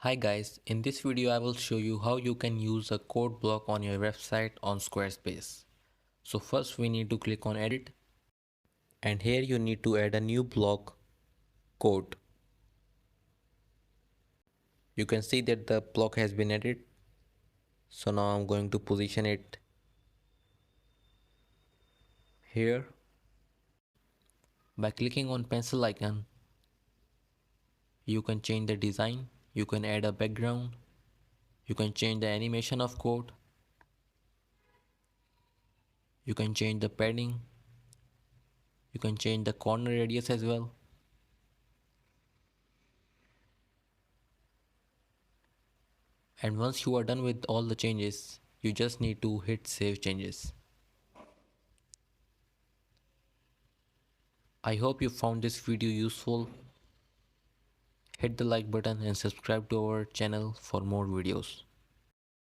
Hi guys, in this video I will show you how you can use a code block on your website on Squarespace. So first we need to click on edit and here you need to add a new block code. You can see that the block has been added. So now I'm going to position it here. By clicking on pencil icon, you can change the design, you can add a background, you can change the animation of code, you can change the padding, you can change the corner radius as well. And once you are done with all the changes, you just need to hit save changes. I hope you found this video useful. Hit the like button and subscribe to our channel for more videos.